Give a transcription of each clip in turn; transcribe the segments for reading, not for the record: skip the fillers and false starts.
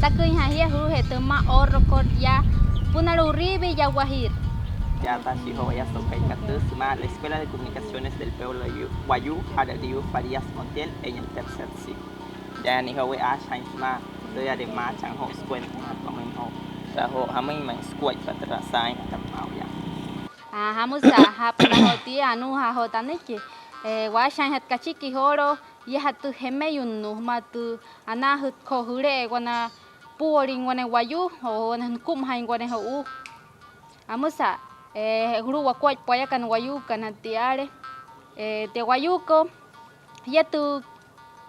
takuy hahia huru hetema orokor ya punaruribi ya guajir. Ya Tashiho ya Sokay Katusma, la Escuela de Comunicaciones del Pueblo Wayuu, Adadiu Farias Montiel, en el tercer ciclo. Ya ni ho we a Shaisma, ya de ma chang ho squen ha men ho. Ya ho hamin man squat patra sai tam mau ya. Hamusa hapna hoti anu ha hotaniki. Wa shan het kachiki horo ya hatu hemeyun nu matu ana hut ko hure wana puoring wana wayu o wana kum hain wana ho. Hamusa guru wakwai poya kan wayu kan tiare te wayuko ya tu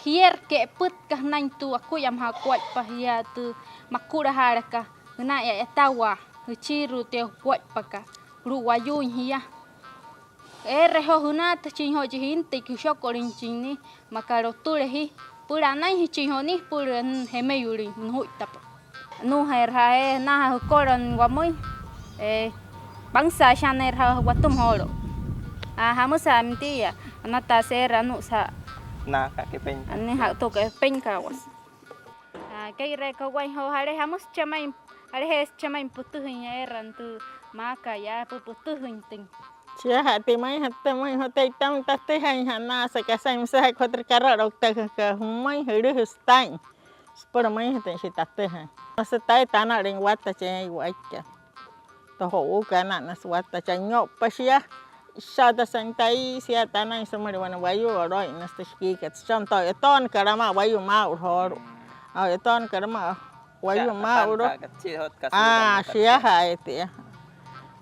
kier ke put ka nan tu aku yam ha kwai pa ya tu makura haraka na ya tawa chiru te kwai pa ka guru wayu hiya reho huna ta chin ho jin te ku shokorin chin ni makaro ture hi pura nai hi chin ho ni pura hemeyuri hui tap nu her ha na koran wamoi bangsa shaner ha watum holo hamusa mtia anata sera nu sa Na ka ke pen. ani ha to ke pen ka was kai re ka wai ho hare hamus chamai hare hes chamai putu hinya eran tu maka ya putu hin ting chia hati mai hote tam tate hai hana sa ka sai msa ko ter kara rok ta ka humai hiru hustain spor mai hate shi tate hai sa tai tana ring wat ta che waika to ho ka na na swat ta chanyo pasia sa ta santai sia tana somari wana wayu roi na stiki ka cham to ton karama wayu ma ro ton karama wayu ma ro sia hai ti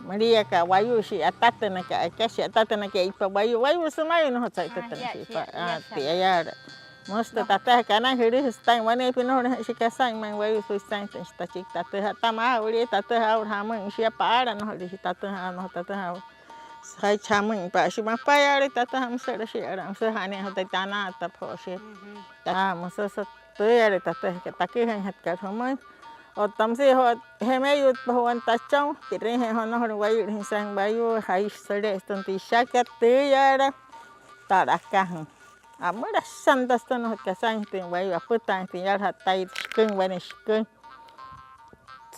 Maria ka wayu si atata na ka kasi atata na ka ipa wayu sumay no sa atata na ipa ti ayar most tata ka na hiri stain wane pino na si ka sang man wayu so stain ta chik tata tama uri tata ha ur hamang siya para no hali tata ha no tata ha sai chamang pa si ma pa yari tata ham sa si aram sa hane ha tana ta pho si ta mo sa to yari tata ka taki han hat ka hamang o tam se ho hemeyut bahwan tachong tire he hono ho wayu sang bayu hai sare stonti shakat te yara tarakah amara santas ton ho kasang te wayu aputan te yar hatai skeng bane skeng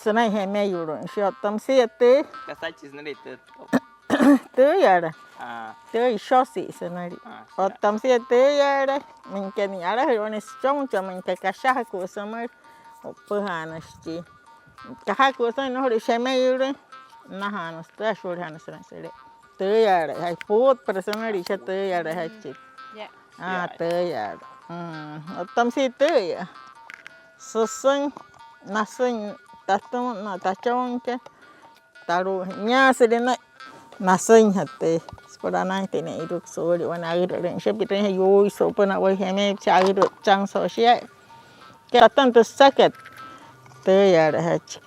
sanai hemeyu ro shi tam se te Kasai chis na te. te yara te shosi sanari o Ya. tam se te yara min ken yara ho ne chong chong ka kasha ko samar Puhanasti. Kahaku sa no ri shemeyure nahanos ta shurhanos sere. Teyara hay put persona ri cha teyara hay chip. ya Teyara. Otam si teya. Sosun nasun tatung na tachong ke taru nya sedena nasun hatte. Sporana tene iruk sori wana iruk ren shepite yo so pana wa heme cha iruk chang so sia. Kaya tanto sakit te ya hach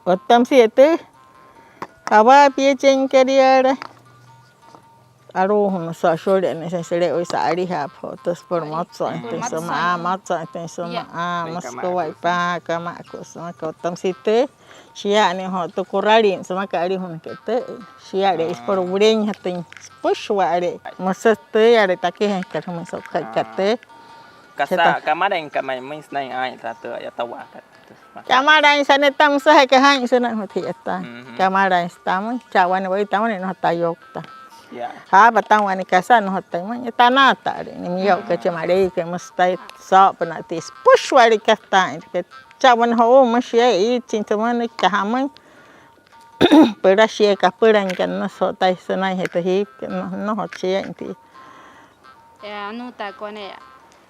otam si te awa pie chen keriara aro hon sa shore ne se sele o sa ari ha fotos por motso te soma motso te soma mosko wai pa kama ko soma ko otam si te sia ne ho to korari soma ka ari hon ke te sia de is por uren hatin pushwa are mosa te ya de take ha ka mo so ka te Kasa kamada yang kamai mens nai ai ratu ya tawa ka. Kamara sana tam sa ka hang sana hoti ata. Kamara stam cawan wai taman no tayok ta. Ya. Ha batang wani kasan no hotai man tanata ni miyo ka chamare ka mustai sa panatis push wali ka ta ke cawan ho masya I cintaman ka hamang pera sia ka peran kan no so tai sana heta hi no hotsia inti. anu ta kone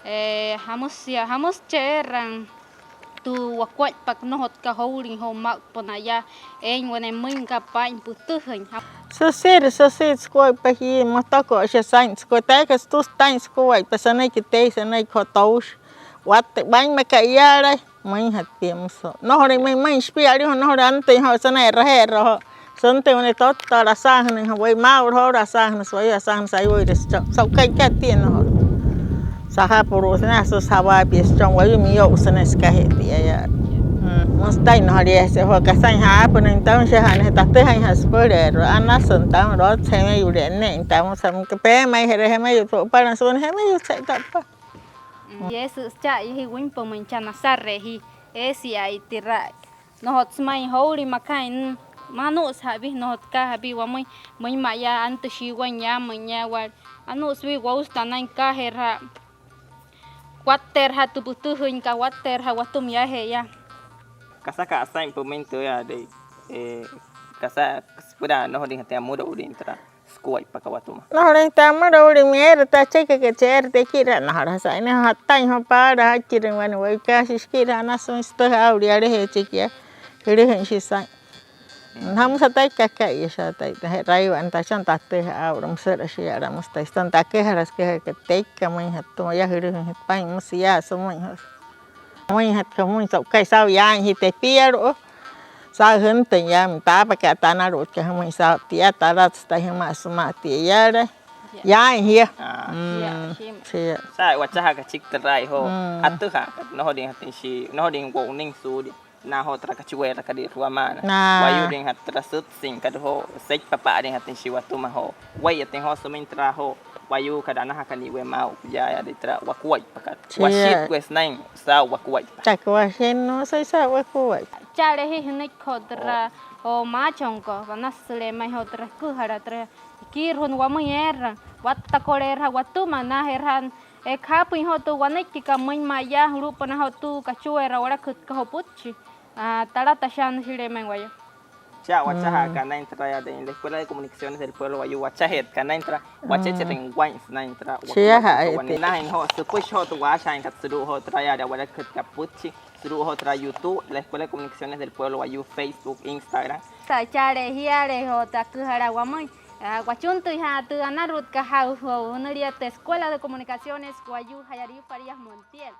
hamus cherang tu wakwat pak nohot ka howling ho mak ponaya wane min ka pain putu hin So ser sko pa hi matako sha science ko ta ka stu science ko ai pasana ki te sanai ko tos wat bang ma ka yara mai hat tem so no hore mai spiari no hore ante ho sanai ro sonte one tot ta ra sa han wai ma ro ra sa han so ya sa han sai wai so kai ka tien no saha puru sana so sawa pies chong wai mi yo sana ska he dia ya mustai no dia se ho ka sai ha pun tang sha han ta te hai ha spore ro ana son tang ro che me yu de ne tang sam ka pe mai he mai yu so pa na son he mai yu sai ta pa Y eso ya y win po min chana sarre hi esi ai tira no hot smai hori makain manu sabi no hot ka habi wa muy maya antu shi wanya manya wa anu swi wa ustana ka herha water ha tu butu hin ka water ha watum ya he ya Kasaka asain momento ya de kasa sepeda no hodin hati muda udin tra skuai pakawatuma. No orang tamu dah boleh mer tak cek ke cer te kira nah rasa ini hatai ho pada hakirin wan wai ka kira na so istah au dia he cek ya. Kira hen sisa. Ham satai kakak ya satai teh rayu anta chan tate au ram ser sia ram mustai stan take haras ke tek kamai hatu ya hiru het pai musia semua has. Moi hat kamu sok kai sau ya hi te piero. Sa hun te ya ta pa ka ta na ro ke moi sa tia ta ra sta hi ma sma ti ya de. Ya hi. ya shim Sia. Sa wacaha ka cik terai ho atu ha no hodin hati si no hodin wo ning su di na ho tra ka ciwe ka di ruamana. Wayu ding hat tra sut sing ka ho sek papa ding hati si watuma ho. Wai ating ho sumin tra ho wayu kadana ha kan iwe mau ya ya di tra wakuai pakat. Wasit wes nang sa wakuai. Tak wa sen no sai sa wa ko wa. chare hi hinik khodra o ma chonko vanasle mai hotra ku haratra kir hun wa muyer watta korer ha watu mana herhan e khapi hotu wanik ka mun ma ya rupana hotu ka chuera ora khut ka hopuchi tara tashan hire men wayo Ya wacaha ka na entra ya de la Escuela de Comunicaciones del Pueblo Wayu wachahet ka na entra wacheche ring wines na entra na en ho supush ho tu washa en katsuru ho tra ya de wala kut kapuchi suru ho tra YouTube la Escuela de Comunicaciones del Pueblo Wayu Facebook Instagram sa chare hiare ho ta ku hara wa mai wachuntu ha tu anarut ka ha ho nuria te Escuela de Comunicaciones Wayu Hayari Farias Montiel